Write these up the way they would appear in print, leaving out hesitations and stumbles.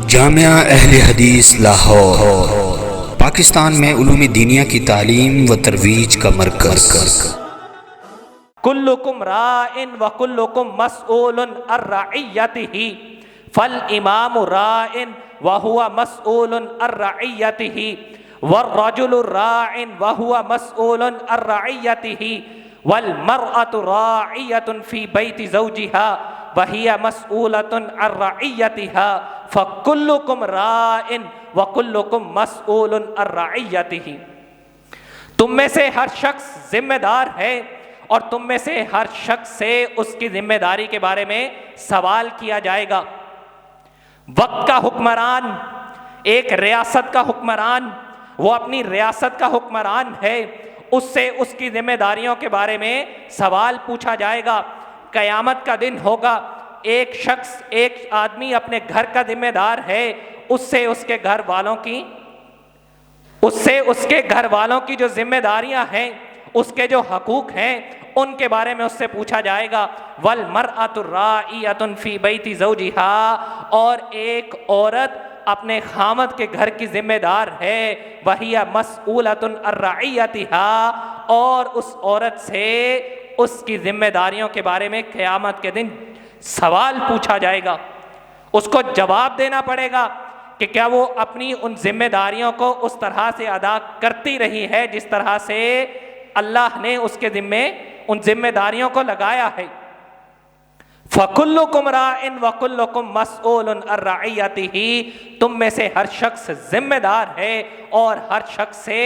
جامعہ اہل حدیث لاہور پاکستان میں علوم دینیہ کی تعلیم و ترویج کا مرکز۔ کلکم راء وکلکم مسئول عن رعیتہ فالامام راء وہو مسئول عن رعیتہ والرجل راع وہو مسئول عن رعیتہ والمرأة راعیة فی بیت زوجها وہی مسئولۃ عن رعیتها فکلکم راء وکلکم مسئول عن رعیتہ۔ تم میں سے ہر شخص ذمہ دار ہے اور تم میں سے ہر شخص سے اس کی ذمہ داری کے بارے میں سوال کیا جائے گا۔ وقت کا حکمران، ایک ریاست کا حکمران، وہ اپنی ریاست کا حکمران ہے، اس سے اس کی ذمہ داریوں کے بارے میں سوال پوچھا جائے گا۔ قیامت کا دن ہوگا، ایک شخص، ایک آدمی اپنے گھر کا ذمہ دار ہے، اس سے اس کے گھر والوں کی جو ذمہ داریاں ہیں، اس کے جو حقوق ہیں، ان کے بارے میں اس سے پوچھا جائے گا۔ وَالْمَرْأَةُ رَاعِيَةٌ فِي بَيْتِ زَوْجِهَا، اور ایک عورت اپنے خامد کے گھر کی ذمہ دار ہے۔ وَهِيَ مَسْئُولَةٌ عَن رَعِيَّتِهَا، اور اس عورت سے اس کی ذمہ داریوں کے بارے میں قیامت کے دن سوال پوچھا جائے گا۔ اس کو جواب دینا پڑے گا کہ کیا وہ اپنی ان ذمہ داریوں کو اس طرح سے ادا کرتی رہی ہے جس طرح سے اللہ نے اس کے ذمے ان ذمہ داریوں کو لگایا ہے۔ فَكُلُّكُمْ رَاعٍ وَكُلُّكُمْ مَسْئُولٌ عَن رَعِيَّتِهِ، تم میں سے ہر شخص ذمہ دار ہے اور ہر شخص سے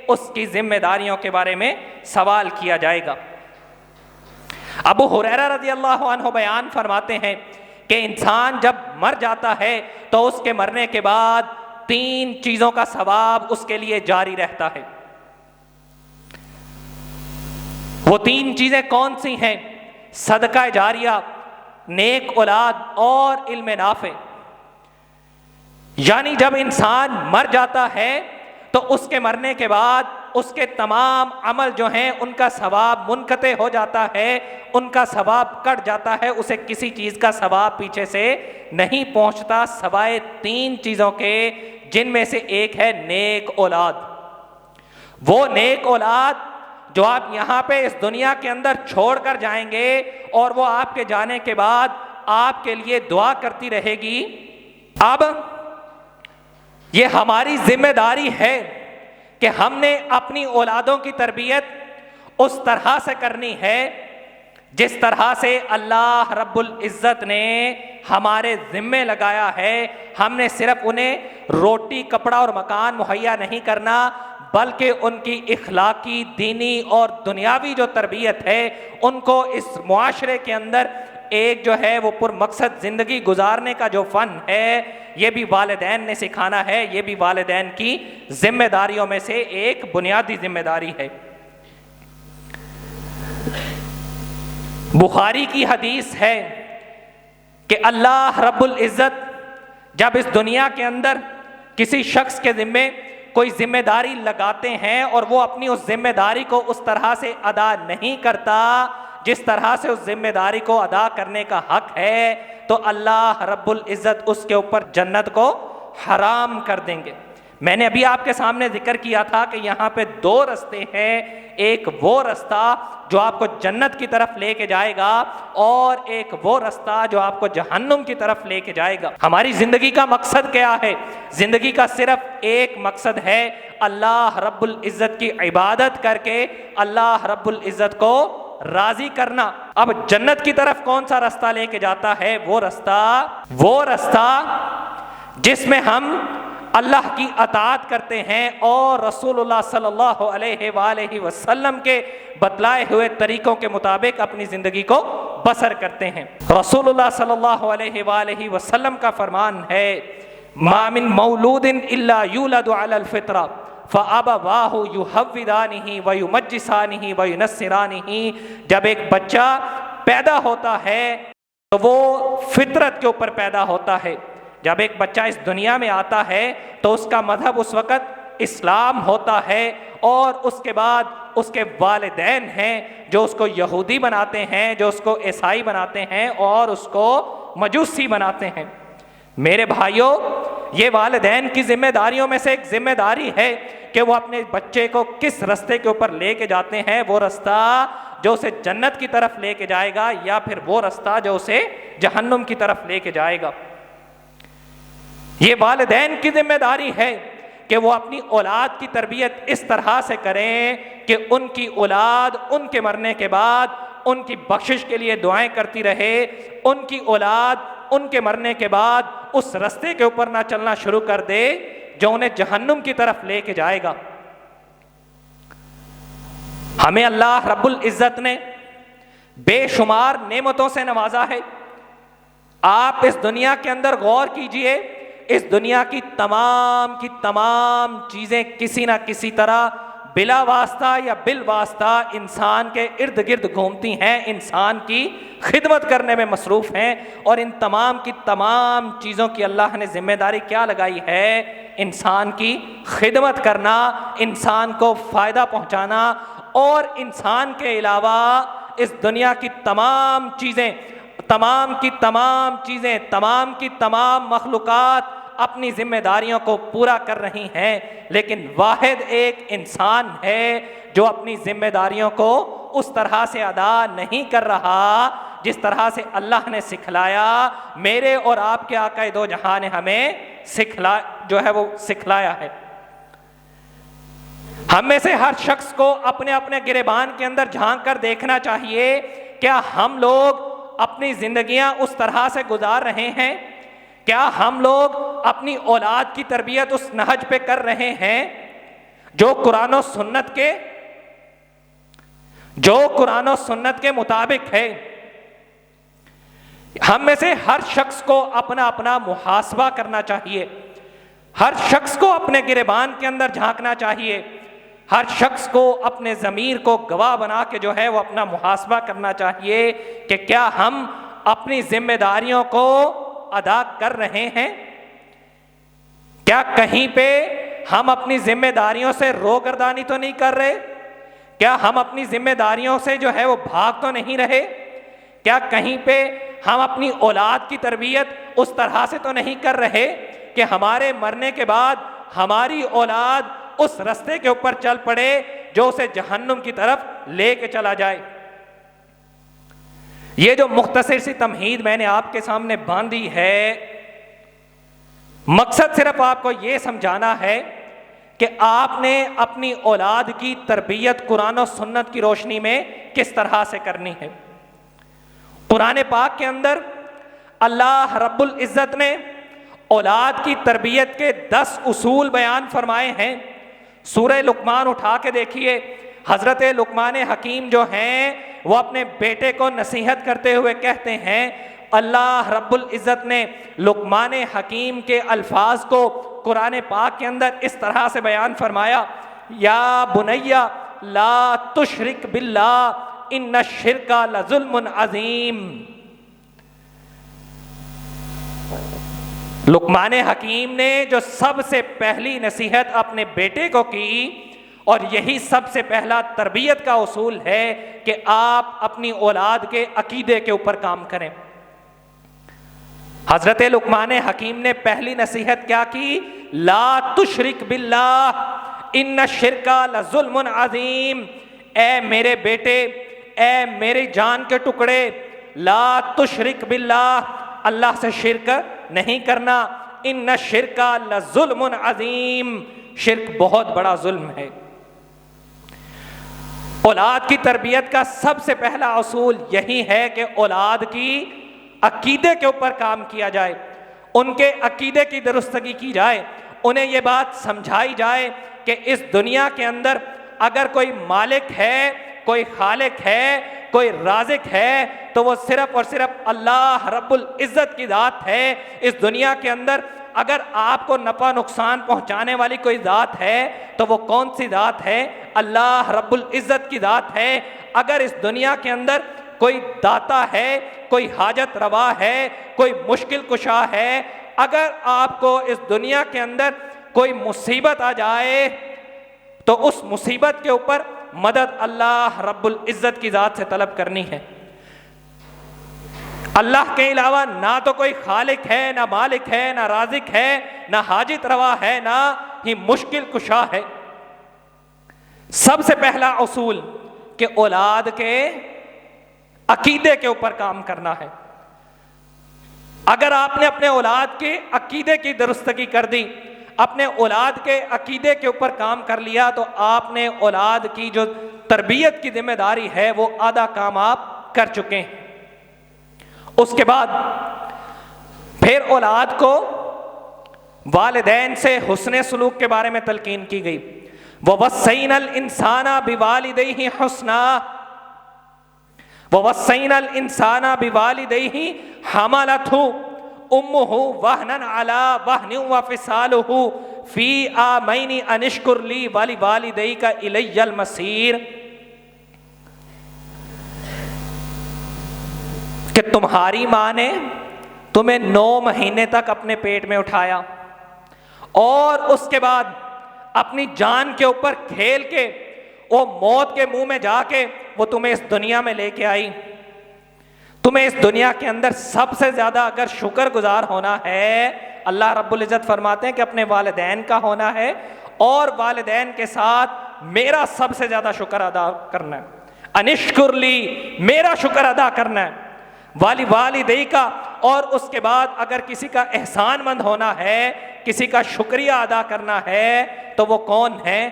اس کی ذمہ داریوں کے بارے میں سوال کیا جائے گا۔ ابو ہریرہ رضی اللہ عنہ بیان فرماتے ہیں کہ انسان جب مر جاتا ہے تو اس کے مرنے کے بعد 3 چیزوں کا ثواب اس کے لیے جاری رہتا ہے۔ وہ 3 چیزیں کون سی ہیں؟ صدقہ جاریہ، نیک اولاد اور علم نافع۔ یعنی جب انسان مر جاتا ہے تو اس کے مرنے کے بعد اس کے تمام عمل جو ہیں ان کا ثواب منقطع ہو جاتا ہے، ان کا ثواب کٹ جاتا ہے، اسے کسی چیز کا ثواب پیچھے سے نہیں پہنچتا سوائے 3 چیزوں کے، جن میں سے ایک ہے نیک اولاد۔ وہ نیک اولاد جو آپ یہاں پہ اس دنیا کے اندر چھوڑ کر جائیں گے اور وہ آپ کے جانے کے بعد آپ کے لیے دعا کرتی رہے گی۔ اب یہ ہماری ذمہ داری ہے کہ ہم نے اپنی اولادوں کی تربیت اس طرح سے کرنی ہے جس طرح سے اللہ رب العزت نے ہمارے ذمے لگایا ہے۔ ہم نے صرف انہیں روٹی، کپڑا اور مکان مہیا نہیں کرنا، بلکہ ان کی اخلاقی، دینی اور دنیاوی جو تربیت ہے ان کو اس معاشرے کے اندر ایک جو ہے وہ پر مقصد زندگی گزارنے کا جو فن ہے، یہ بھی والدین نے سکھانا ہے، یہ بھی والدین کی ذمہ داریوں میں سے ایک بنیادی ذمہ داری ہے۔ بخاری کی حدیث ہے کہ اللہ رب العزت جب اس دنیا کے اندر کسی شخص کے ذمے کوئی ذمہ داری لگاتے ہیں اور وہ اپنی اس ذمہ داری کو اس طرح سے ادا نہیں کرتا جس طرح سے اس ذمہ داری کو ادا کرنے کا حق ہے، تو اللہ رب العزت اس کے اوپر جنت کو حرام کر دیں گے۔ میں نے ابھی آپ کے سامنے ذکر کیا تھا کہ یہاں پہ 2 رستے ہیں، ایک وہ رستہ جو آپ کو جنت کی طرف لے کے جائے گا اور ایک وہ رستہ جو آپ کو جہنم کی طرف لے کے جائے گا۔ ہماری زندگی کا مقصد کیا ہے؟ زندگی کا صرف ایک مقصد ہے، اللہ رب العزت کی عبادت کر کے اللہ رب العزت کو راضی کرنا۔ اب جنت کی طرف کون سا رستہ لے کے جاتا ہے؟ وہ رستہ جس میں ہم اللہ کی اطاعت کرتے ہیں اور رسول اللہ صلی اللہ علیہ وآلہ وسلم کے بتلائے ہوئے طریقوں کے مطابق اپنی زندگی کو بسر کرتے ہیں۔ رسول اللہ صلی اللہ علیہ وآلہ وسلم کا فرمان ہے، ما من مولود الا یولد علی الفطرہ فَأَبَوَاهُ يُحَوِّدَانِهِ وَيُمَجِّسَانِهِ وَيُنَصِّرَانِهِ، جب ایک بچہ پیدا ہوتا ہے تو وہ فطرت کے اوپر پیدا ہوتا ہے۔ جب ایک بچہ اس دنیا میں آتا ہے تو اس کا مذہب اس وقت اسلام ہوتا ہے، اور اس کے بعد اس کے والدین ہیں جو اس کو یہودی بناتے ہیں، جو اس کو عیسائی بناتے ہیں اور اس کو مجوسی بناتے ہیں۔ میرے بھائیوں، یہ والدین کی ذمہ داریوں میں سے ایک ذمہ داری ہے کہ وہ اپنے بچے کو کس رستے کے اوپر لے کے جاتے ہیں، وہ رستہ جو اسے جنت کی طرف لے کے جائے گا یا پھر وہ رستہ جو اسے جہنم کی طرف لے کے جائے گا۔ یہ والدین کی ذمہ داری ہے کہ وہ اپنی اولاد کی تربیت اس طرح سے کریں کہ ان کی اولاد ان کے مرنے کے بعد ان کی بخشش کے لیے دعائیں کرتی رہے، ان کی اولاد ان کے مرنے کے بعد اس رستے کے اوپر نہ چلنا شروع کر دے جو انہیں جہنم کی طرف لے کے جائے گا۔ ہمیں اللہ رب العزت نے بے شمار نعمتوں سے نوازا ہے۔ آپ اس دنیا کے اندر غور کیجئے، اس دنیا کی تمام چیزیں کسی نہ کسی طرح بلا واسطہ یا بالواسطہ انسان کے ارد گرد گھومتی ہیں، انسان کی خدمت کرنے میں مصروف ہیں، اور ان تمام کی تمام چیزوں کی اللہ نے ذمہ داری کیا لگائی ہے؟ انسان کی خدمت کرنا، انسان کو فائدہ پہنچانا، اور انسان کے علاوہ اس دنیا کی تمام مخلوقات اپنی ذمہ داریوں کو پورا کر رہی ہیں، لیکن واحد ایک انسان ہے جو اپنی ذمہ داریوں کو اس طرح سے ادا نہیں کر رہا جس طرح سے اللہ نے سکھلایا، میرے اور آپ کے آقا دو جہاں نے ہمیں سکھلایا ہے۔ ہم میں سے ہر شخص کو اپنے اپنے گریبان کے اندر جھانک کر دیکھنا چاہیے، کیا ہم لوگ اپنی زندگیاں اس طرح سے گزار رہے ہیں؟ کیا ہم لوگ اپنی اولاد کی تربیت اس نہج پہ کر رہے ہیں جو قرآن و سنت کے مطابق ہے؟ ہم میں سے ہر شخص کو اپنا اپنا محاسبہ کرنا چاہیے، ہر شخص کو اپنے گریبان کے اندر جھانکنا چاہیے، ہر شخص کو اپنے ضمیر کو گواہ بنا کے جو ہے وہ اپنا محاسبہ کرنا چاہیے کہ کیا ہم اپنی ذمہ داریوں کو ادا کر رہے ہیں؟ کیا کہیں پہ ہم اپنی ذمہ داریوں سے روگردانی تو نہیں کر رہے؟ کیا ہم اپنی ذمہ داریوں سے جو ہے وہ بھاگ تو نہیں رہے؟ کیا کہیں پہ ہم اپنی اولاد کی تربیت اس طرح سے تو نہیں کر رہے کہ ہمارے مرنے کے بعد ہماری اولاد اس رستے کے اوپر چل پڑے جو اسے جہنم کی طرف لے کے چلا جائے؟ یہ جو مختصر سی تمہید میں نے آپ کے سامنے باندھی ہے، مقصد صرف آپ کو یہ سمجھانا ہے کہ آپ نے اپنی اولاد کی تربیت قرآن و سنت کی روشنی میں کس طرح سے کرنی ہے۔ قرآن پاک کے اندر اللہ رب العزت نے اولاد کی تربیت کے 10 اصول بیان فرمائے ہیں۔ سورہ لقمان اٹھا کے دیکھیے، حضرت لقمان حکیم جو ہیں وہ اپنے بیٹے کو نصیحت کرتے ہوئے کہتے ہیں، اللہ رب العزت نے لقمان حکیم کے الفاظ کو قرآن پاک کے اندر اس طرح سے بیان فرمایا، یا بنیا لا تشرک باللہ ان الشرک لظلم عظیم۔ لقمان حکیم نے جو سب سے پہلی نصیحت اپنے بیٹے کو کی، اور یہی سب سے پہلا تربیت کا اصول ہے کہ آپ اپنی اولاد کے عقیدے کے اوپر کام کریں۔ حضرت لقمان حکیم نے پہلی نصیحت کیا کی؟ لا تشرک باللہ ان الشرک لظلم عظیم۔ اے میرے بیٹے، اے میری جان کے ٹکڑے، لا تشرک باللہ، اللہ سے شرک نہیں کرنا، ان الشرک لظلم عظیم، شرک بہت بڑا ظلم ہے۔ اولاد کی تربیت کا سب سے پہلا اصول یہی ہے کہ اولاد کی عقیدے کے اوپر کام کیا جائے، ان کے عقیدے کی درستگی کی جائے، انہیں یہ بات سمجھائی جائے کہ اس دنیا کے اندر اگر کوئی مالک ہے، کوئی خالق ہے، کوئی رازق ہے، تو وہ صرف اور صرف اللہ رب العزت کی ذات ہے۔ اس دنیا کے اندر اگر آپ کو نفع نقصان پہنچانے والی کوئی ذات ہے تو وہ کون سی ذات ہے؟ اللہ رب العزت کی ذات ہے۔ اگر اس دنیا کے اندر کوئی داتا ہے، کوئی حاجت روا ہے، کوئی مشکل کشا ہے، اگر آپ کو اس دنیا کے اندر کوئی مصیبت آ جائے تو اس مصیبت کے اوپر مدد اللہ رب العزت کی ذات سے طلب کرنی ہے۔ اللہ کے علاوہ نہ تو کوئی خالق ہے، نہ مالک ہے، نہ رازق ہے، نہ حاجت روا ہے، نہ ہی مشکل کشا ہے۔ سب سے پہلا اصول کہ اولاد کے عقیدے کے اوپر کام کرنا ہے۔ اگر آپ نے اپنے اولاد کے عقیدے کی درستگی کر دی، اپنے اولاد کے عقیدے کے اوپر کام کر لیا، تو آپ نے اولاد کی جو تربیت کی ذمہ داری ہے وہ آدھا کام آپ کر چکے ہیں۔ اس کے بعد پھر اولاد کو والدین سے حسن سلوک کے بارے میں تلقین کی گئی۔ وَوَصَّيْنَا الْإِنسَانَ بِوَالِدَيْهِ حُسْنًا وَوَصَّيْنَا الْإِنسَانَ بِوَالِدَيْهِ حَمَلَتْهُ أُمُّهُ وَهْنًا عَلَى وَهْنٍ وَفِصَالُهُ فِي عَامَيْنِ أَنِ اشْكُرْ لِي وَلِوَالِدَيْكَ إِلَيَّ الْمَصِيرُ، کہ تمہاری ماں نے تمہیں 9 مہینے تک اپنے پیٹ میں اٹھایا اور اس کے بعد اپنی جان کے اوپر کھیل کے وہ موت کے منہ میں جا کے وہ تمہیں اس دنیا میں لے کے آئی۔ تمہیں اس دنیا کے اندر سب سے زیادہ اگر شکر گزار ہونا ہے، اللہ رب العزت فرماتے ہیں کہ اپنے والدین کا ہونا ہے، اور والدین کے ساتھ میرا سب سے زیادہ شکر ادا کرنا ہے۔ انشکر لی، میرا شکر ادا کرنا ہے، والدی کا، اور اس کے بعد اگر کسی کا احسان مند ہونا ہے، کسی کا شکریہ ادا کرنا ہے، تو وہ کون ہے؟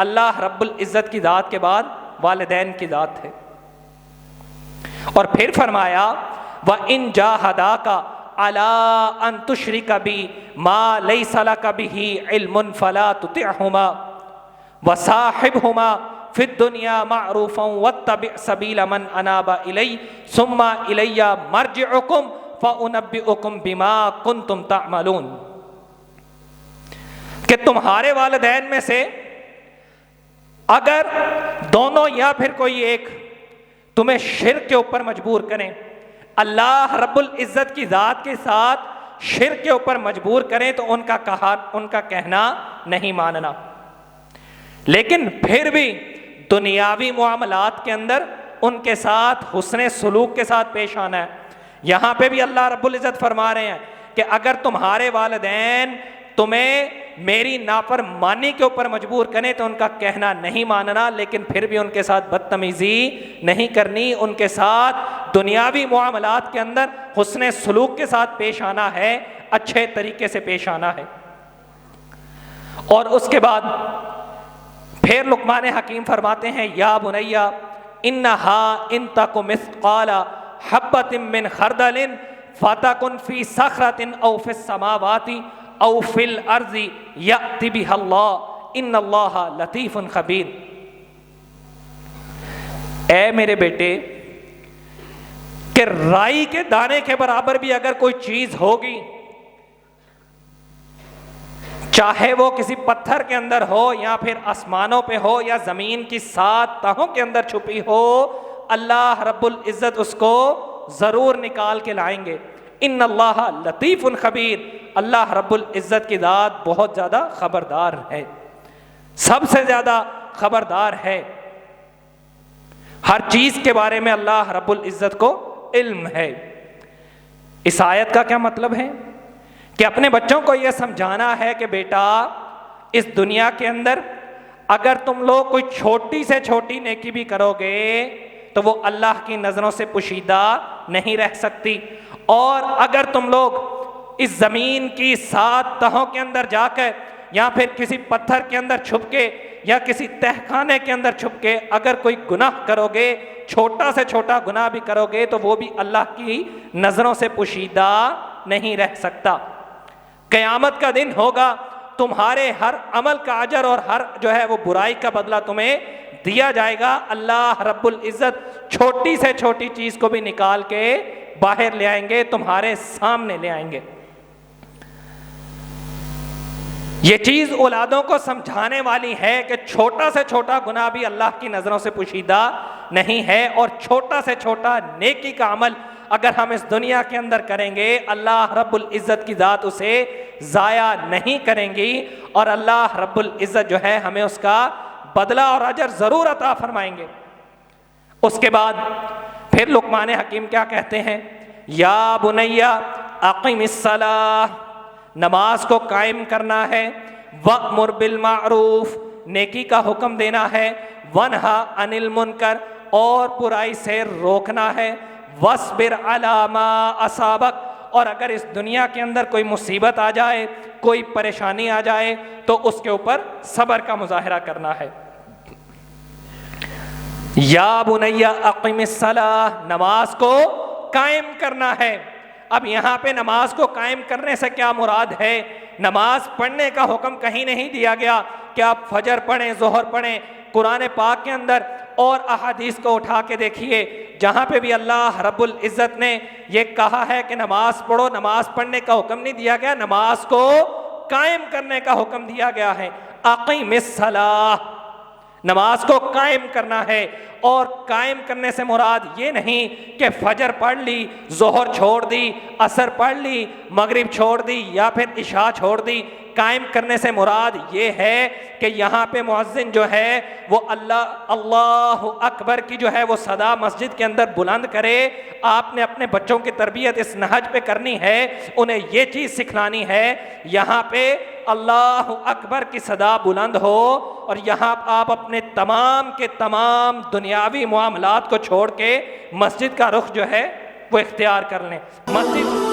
اللہ رب العزت کی ذات کے بعد والدین کی ذات ہے۔ اور پھر فرمایا وَإِن جَاهَدَاكَ عَلَىٰ أَن تُشْرِكَ بِي مَا لَيْسَ لَكَ بِهِ عِلْمٌ فَلَا تُطِعْهُمَا وَصَاحِبْهُمَا فِي الدُّنْيَا مَعْرُوفًا وَاتَّبِعْ سَبِيلَ مَنْ أَنَابَ إِلَيَّ ثُمَّ إِلَيَّ مَرْجِعُكُمْ فَأُنَبِّئُكُمْ بِمَا كُنْتُمْ تَعْمَلُونَ، کہ تمہارے والدین میں سے اگر دونوں یا پھر کوئی ایک تمہیں شرک کے اوپر مجبور کریں، اللہ رب العزت کی ذات کے ساتھ شرک کے اوپر مجبور کریں، تو ان کا کہنا نہیں ماننا، لیکن پھر بھی دنیاوی معاملات کے اندر ان کے ساتھ حسن سلوک کے ساتھ پیش آنا ہے۔ یہاں پہ بھی اللہ رب العزت فرما رہے ہیں کہ اگر تمہارے والدین تمہیں میری نافرمانی کے اوپر مجبور کریں تو ان کا کہنا نہیں ماننا، لیکن پھر بھی ان کے ساتھ بدتمیزی نہیں کرنی، ان کے ساتھ دنیاوی معاملات کے اندر حسن سلوک کے ساتھ پیش آنا ہے، اچھے طریقے سے پیش آنا ہے۔ اور اس کے بعد پھر لقمان حکیم فرماتے ہیں یا بنیا انہا ان تک مثقال حبۃ من خردل فتکن فی صخرۃ او فی السماوات او فی الارض یأتی بها اللہ ان اللہ لطیف خبیر۔ اے میرے بیٹے کہ رائی کے دانے کے برابر بھی اگر کوئی چیز ہوگی، چاہے وہ کسی پتھر کے اندر ہو یا پھر آسمانوں پہ ہو یا زمین کی 7 تہوں کے اندر چھپی ہو، اللہ رب العزت اس کو ضرور نکال کے لائیں گے۔ ان اللہ لطیف خبیر، اللہ رب العزت کی ذات بہت زیادہ خبردار ہے، سب سے زیادہ خبردار ہے، ہر چیز کے بارے میں اللہ رب العزت کو علم ہے۔ اس آیت کا کیا مطلب ہے؟ کہ اپنے بچوں کو یہ سمجھانا ہے کہ بیٹا اس دنیا کے اندر اگر تم لوگ کوئی چھوٹی سے چھوٹی نیکی بھی کرو گے تو وہ اللہ کی نظروں سے پوشیدہ نہیں رہ سکتی، اور اگر تم لوگ اس زمین کی 7 تہوں کے اندر جا کر یا پھر کسی پتھر کے اندر چھپ کے یا کسی تہخانے کے اندر چھپ کے اگر کوئی گناہ کرو گے، چھوٹا سے چھوٹا گناہ بھی کرو گے، تو وہ بھی اللہ کی نظروں سے پوشیدہ نہیں رہ سکتا۔ قیامت کا دن ہوگا، تمہارے ہر عمل کا اجر اور ہر جو ہے وہ برائی کا بدلہ تمہیں دیا جائے گا۔ اللہ رب العزت چھوٹی سے چھوٹی چیز کو بھی نکال کے باہر لے آئیں گے، تمہارے سامنے لے آئیں گے۔ یہ چیز اولادوں کو سمجھانے والی ہے کہ چھوٹا سے چھوٹا گناہ بھی اللہ کی نظروں سے پوشیدہ نہیں ہے، اور چھوٹا سے چھوٹا نیکی کا عمل اگر ہم اس دنیا کے اندر کریں گے، اللہ رب العزت کی ذات اسے ضائع نہیں کریں گی، اور اللہ رب العزت جو ہے ہمیں اس کا بدلہ اور اجر ضرور عطا فرمائیں گے۔ اس کے بعد پھر لقمان حکیم کیا کہتے ہیں؟ یا بنیا اقم الصلاۃ، نماز کو قائم کرنا ہے، وأمر بالمعروف، نیکی کا حکم دینا ہے، ونہا عن المنکر، اور برائی سے روکنا ہے، واصبر علی ما اصابک، اور اگر اس دنیا کے اندر کوئی مصیبت آ جائے، کوئی پریشانی آ جائے تو اس کے اوپر صبر کا مظاہرہ کرنا ہے۔ یا بنی اقم الصلاۃ، نماز کو قائم کرنا ہے۔ اب یہاں پہ نماز کو قائم کرنے سے کیا مراد ہے؟ نماز پڑھنے کا حکم کہیں نہیں دیا گیا کہ آپ فجر پڑھیں، ظہر پڑھیں۔ قرآن پاک کے اندر اور احادیث کو اٹھا کے دیکھیے، جہاں پہ بھی اللہ رب العزت نے یہ کہا ہے کہ نماز پڑھو، نماز پڑھنے کا حکم نہیں دیا گیا، نماز کو قائم کرنے کا حکم دیا گیا ہے۔ اقیم الصلاۃ، نماز کو قائم کرنا ہے، اور قائم کرنے سے مراد یہ نہیں کہ فجر پڑھ لی، ظہر چھوڑ دی، عصر پڑھ لی، مغرب چھوڑ دی، یا پھر عشاء چھوڑ دی۔ قائم کرنے سے مراد یہ ہے کہ یہاں پہ مؤذن جو ہے وہ اللہ اکبر کی جو ہے وہ صدا مسجد کے اندر بلند کرے۔ آپ نے اپنے بچوں کی تربیت اس نہج پہ کرنی ہے، انہیں یہ چیز سکھلانی ہے، یہاں پہ اللہ اکبر کی صدا بلند ہو، اور یہاں آپ اپنے تمام کے تمام دنیاوی معاملات کو چھوڑ کے مسجد کا رخ جو ہے وہ اختیار کر لیں۔ مسجد